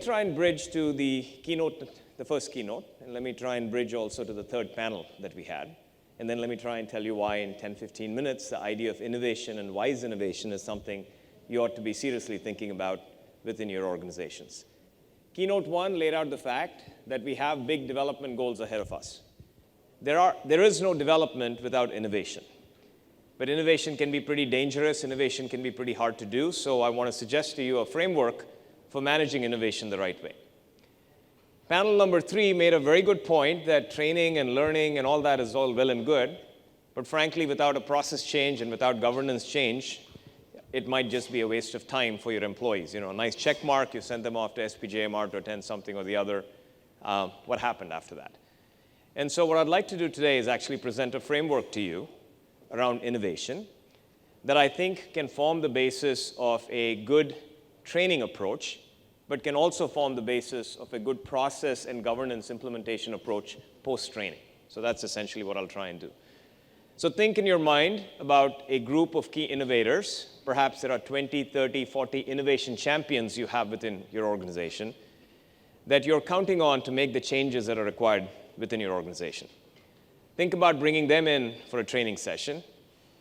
try and bridge to the keynote, the first keynote, and let me try and bridge also to the third panel that we had. And then let me try and tell you why in 10, 15 minutes, the idea of innovation and wise innovation is something you ought to be seriously thinking about within your organizations. Keynote 1 laid out the fact that we have big development goals ahead of us. There is no development without innovation. But innovation can be pretty dangerous. Innovation can be pretty hard to do. So I want to suggest to you a framework for managing innovation the right way. Panel number 3 made a very good point that training and learning and all that is all well and good. But frankly, without a process change and without governance change, it might just be a waste of time for your employees. You know, a nice check mark, you send them off to SPJIMR to attend something or the other. What happened after that? And so what I'd like to do today is actually present a framework to you around innovation that I think can form the basis of a good training approach, but can also form the basis of a good process and governance implementation approach post-training. So that's essentially what I'll try and do. So think in your mind about a group of key innovators. Perhaps there are 20, 30, 40 innovation champions you have within your organization that you're counting on to make the changes that are required within your organization. Think about bringing them in for a training session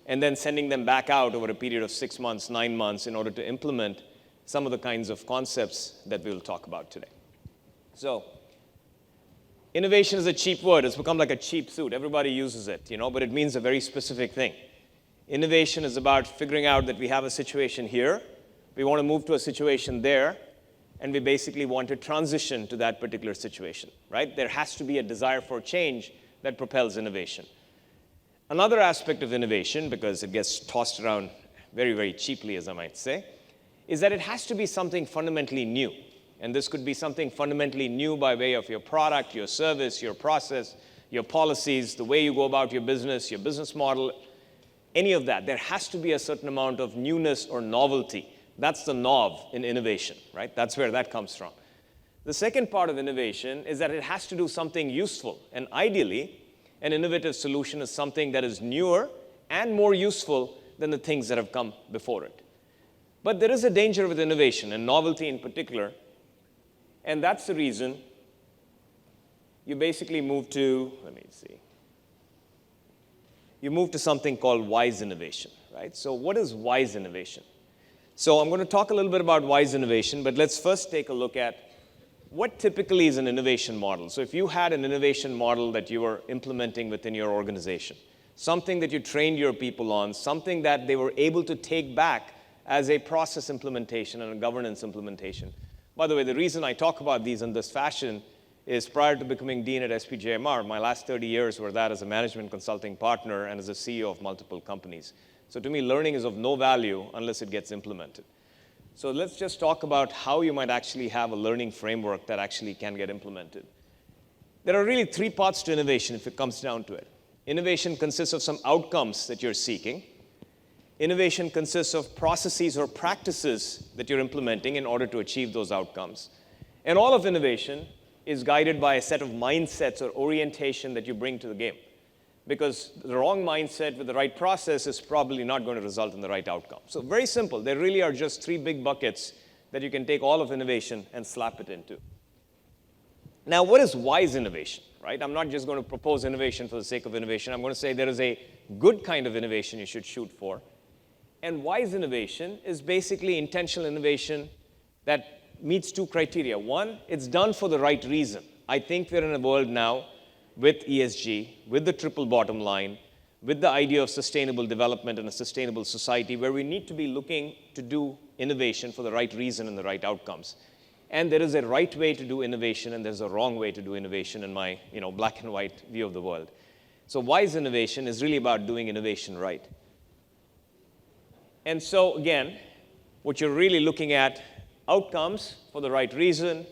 and then sending them back out over a period of 6 months, 9 months in order to implement some of the kinds of concepts that we'll talk about today. So, innovation is a cheap word. It's become like a cheap suit. Everybody uses it, but it means a very specific thing. Innovation is about figuring out that we have a situation here, we want to move to a situation there, and we basically want to transition to that particular situation, right? There has to be a desire for change that propels innovation. Another aspect of innovation, because it gets tossed around very, very cheaply, as I might say, is that it has to be something fundamentally new. And this could be something fundamentally new by way of your product, your service, your process, your policies, the way you go about your business model, any of that. There has to be a certain amount of newness or novelty. That's the nov in innovation, right? That's where that comes from. The second part of innovation is that it has to do something useful. And ideally, an innovative solution is something that is newer and more useful than the things that have come before it. But there is a danger with innovation, and novelty in particular, and that's the reason you basically move to, you move to something called wise innovation, right? So what is wise innovation? So I'm going to talk a little bit about wise innovation, but let's first take a look at what typically is an innovation model. So if you had an innovation model that you were implementing within your organization, something that you trained your people on, something that they were able to take back as a process implementation and a governance implementation. By the way, the reason I talk about these in this fashion is prior to becoming dean at SPJIMR, my last 30 years were that as a management consulting partner and as a CEO of multiple companies. So to me, learning is of no value unless it gets implemented. So let's just talk about how you might actually have a learning framework that actually can get implemented. There are really 3 parts to innovation if it comes down to it. Innovation consists of some outcomes that you're seeking. Innovation consists of processes or practices that you're implementing in order to achieve those outcomes. And all of innovation is guided by a set of mindsets or orientation that you bring to the game. Because the wrong mindset with the right process is probably not going to result in the right outcome. So very simple. There really are just 3 big buckets that you can take all of innovation and slap it into. Now, what is wise innovation, right? I'm not just going to propose innovation for the sake of innovation. I'm going to say there is a good kind of innovation you should shoot for. And wise innovation is basically intentional innovation that meets 2 criteria. One, it's done for the right reason. I think we're in a world now with ESG, with the triple bottom line, with the idea of sustainable development and a sustainable society where we need to be looking to do innovation for the right reason and the right outcomes. And there is a right way to do innovation and there's a wrong way to do innovation in my black and white view of the world. So wise innovation is really about doing innovation right. And so, again, what you're really looking at, outcomes for the right reason,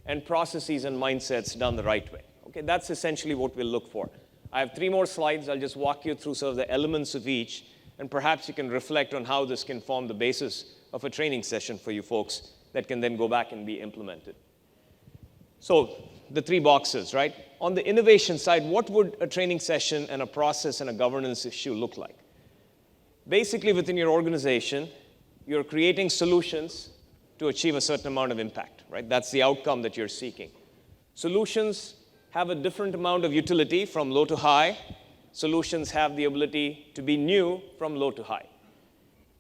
and processes and mindsets done the right way. Okay, that's essentially what we'll look for. I have 3 more slides. I'll just walk you through sort of the elements of each, and perhaps you can reflect on how this can form the basis of a training session for you folks that can then go back and be implemented. So, the 3 boxes, right? On the innovation side, what would a training session and a process and a governance issue look like? Basically, within your organization, you're creating solutions to achieve a certain amount of impact, right? That's the outcome that you're seeking. Solutions have a different amount of utility from low to high. Solutions have the ability to be new from low to high.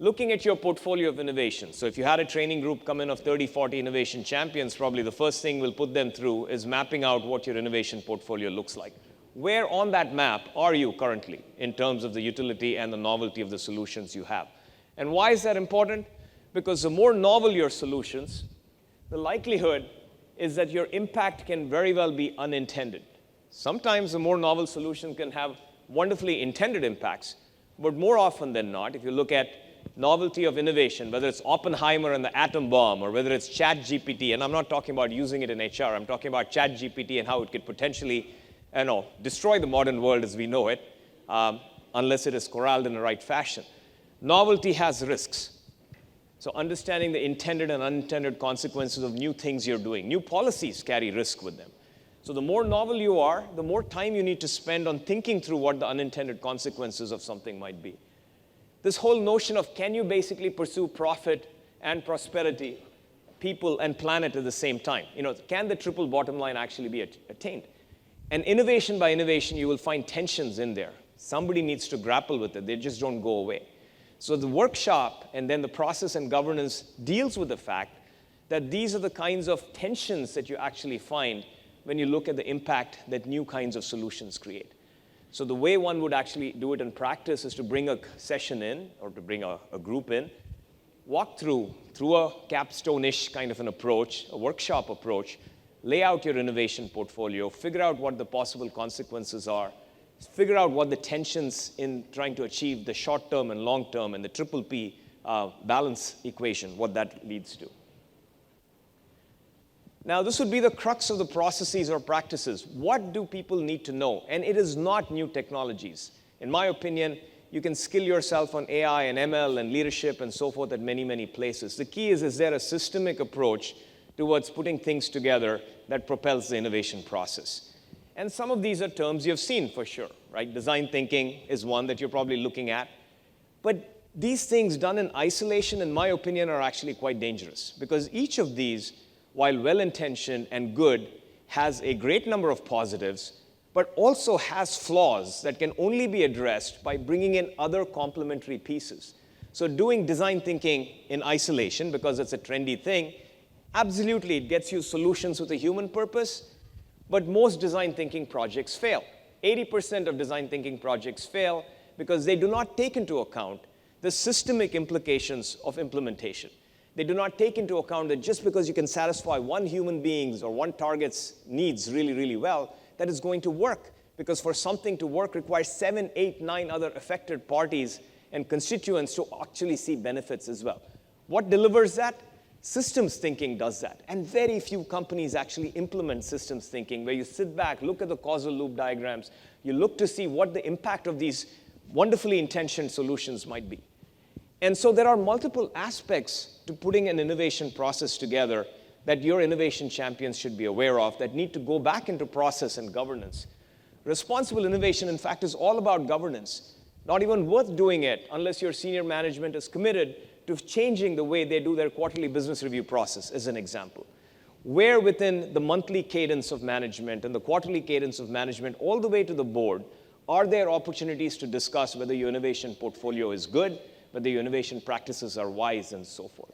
Looking at your portfolio of innovation. So if you had a training group come in of 30, 40 innovation champions, probably the first thing we'll put them through is mapping out what your innovation portfolio looks like. Where on that map are you currently in terms of the utility and the novelty of the solutions you have? And why is that important? Because the more novel your solutions, the likelihood is that your impact can very well be unintended. Sometimes the more novel solution can have wonderfully intended impacts, but more often than not, if you look at novelty of innovation, whether it's Oppenheimer and the atom bomb, or whether it's ChatGPT, and I'm not talking about using it in HR, I'm talking about ChatGPT and how it could potentially, destroy the modern world as we know it, unless it is corralled in the right fashion. Novelty has risks. So understanding the intended and unintended consequences of new things you're doing. New policies carry risk with them. So the more novel you are, the more time you need to spend on thinking through what the unintended consequences of something might be. This whole notion of can you basically pursue profit and prosperity, people and planet at the same time? Can the triple bottom line actually be attained? And innovation by innovation, you will find tensions in there. Somebody needs to grapple with it. They just don't go away. So the workshop and then the process and governance deals with the fact that these are the kinds of tensions that you actually find when you look at the impact that new kinds of solutions create. So the way one would actually do it in practice is to bring a session in, or to bring a group in, walk through a capstone-ish kind of an approach, a workshop approach, lay out your innovation portfolio, figure out what the possible consequences are, figure out what the tensions in trying to achieve the short-term and long-term and the triple P balance equation, what that leads to. Now, this would be the crux of the processes or practices. What do people need to know? And it is not new technologies. In my opinion, you can skill yourself on AI and ML and leadership and so forth at many, many places. The key is there a systemic approach towards putting things together that propels the innovation process? And some of these are terms you've seen for sure, right? Design thinking is one that you're probably looking at. But these things done in isolation, in my opinion, are actually quite dangerous, because each of these, while well-intentioned and good, has a great number of positives, but also has flaws that can only be addressed by bringing in other complementary pieces. So doing design thinking in isolation, because it's a trendy thing, absolutely it gets you solutions with a human purpose, but most design thinking projects fail. 80% of design thinking projects fail because they do not take into account the systemic implications of implementation. They do not take into account that just because you can satisfy one human being's or one target's needs really, really well, that is going to work. Because for something to work requires 7, 8, 9 other affected parties and constituents to actually see benefits as well. What delivers that? Systems thinking does that. And very few companies actually implement systems thinking, where you sit back, look at the causal loop diagrams, you look to see what the impact of these wonderfully intentioned solutions might be. And so there are multiple aspects to putting an innovation process together that your innovation champions should be aware of, that need to go back into process and governance. Responsible innovation, in fact, is all about governance. Not even worth doing it unless your senior management is committed to changing the way they do their quarterly business review process, as an example. Where within the monthly cadence of management and the quarterly cadence of management, all the way to the board, are there opportunities to discuss whether your innovation portfolio is good, whether your innovation practices are wise, and so forth.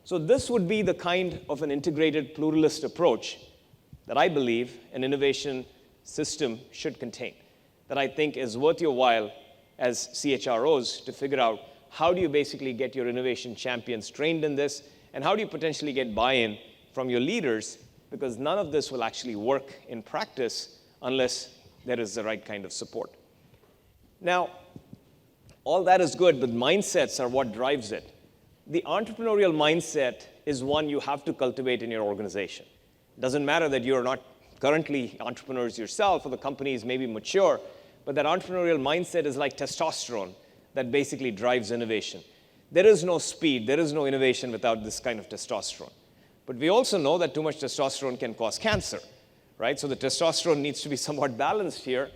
So this would be the kind of an integrated pluralist approach that I believe an innovation system should contain, that I think is worth your while as CHROs to figure out how do you basically get your innovation champions trained in this, and how do you potentially get buy-in from your leaders, because none of this will actually work in practice unless there is the right kind of support. Now, all that is good, but mindsets are what drives it. The entrepreneurial mindset is one you have to cultivate in your organization. It doesn't matter that you're not currently entrepreneurs yourself, or the company is maybe mature, but that entrepreneurial mindset is like testosterone that basically drives innovation. There is no speed, there is no innovation without this kind of testosterone. But we also know that too much testosterone can cause cancer, right? So the testosterone needs to be somewhat balanced here.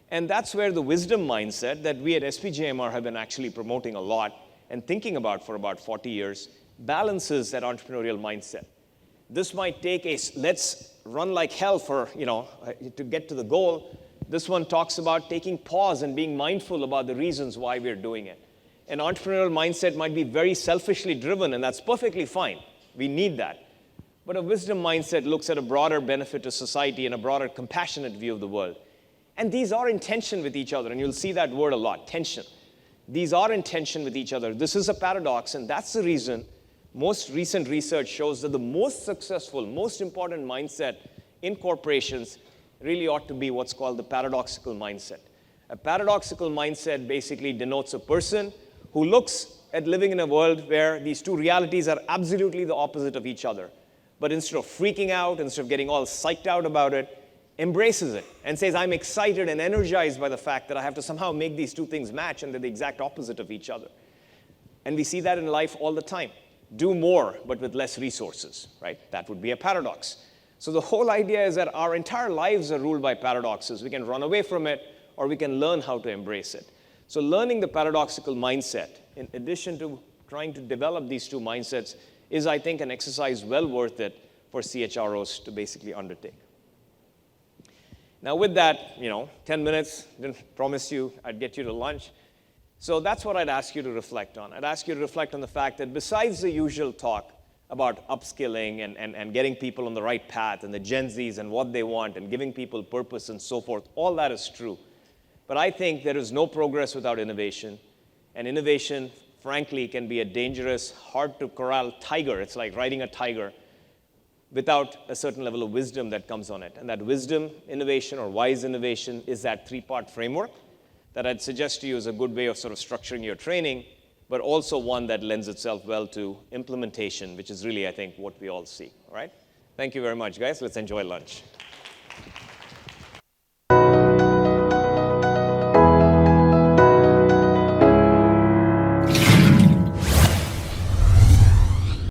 And that's where the wisdom mindset that we at SPJIMR have been actually promoting a lot and thinking about for about 40 years balances that entrepreneurial mindset. This might take let's run like hell to get to the goal. This one talks about taking pause and being mindful about the reasons why we're doing it. An entrepreneurial mindset might be very selfishly driven, and that's perfectly fine. We need that. But a wisdom mindset looks at a broader benefit to society and a broader compassionate view of the world. And these are in tension with each other, and you'll see that word a lot, tension. These are in tension with each other. This is a paradox, and that's the reason most recent research shows that the most successful, most important mindset in corporations really ought to be what's called the paradoxical mindset. A paradoxical mindset basically denotes a person who looks at living in a world where these two realities are absolutely the opposite of each other. But instead of freaking out, instead of getting all psyched out about it, embraces it and says, I'm excited and energized by the fact that I have to somehow make these two things match and they're the exact opposite of each other. And we see that in life all the time. Do more, but with less resources, right? That would be a paradox. So the whole idea is that our entire lives are ruled by paradoxes. We can run away from it, or we can learn how to embrace it. So learning the paradoxical mindset, in addition to trying to develop these two mindsets, is, I think, an exercise well worth it for CHROs to basically undertake. Now with that, 10 minutes, didn't promise you I'd get you to lunch. So that's what I'd ask you to reflect on. I'd ask you to reflect on the fact that besides the usual talk about upskilling and getting people on the right path and the Gen Zs and what they want and giving people purpose and so forth, all that is true. But I think there is no progress without innovation. And innovation, frankly, can be a dangerous, hard-to-corral tiger. It's like riding a tiger without a certain level of wisdom that comes on it. And that wisdom, innovation, or wise innovation is that three-part framework that I'd suggest to you is a good way of sort of structuring your training, but also one that lends itself well to implementation, which is really, I think, what we all seek. All right? Thank you very much, guys. Let's enjoy lunch.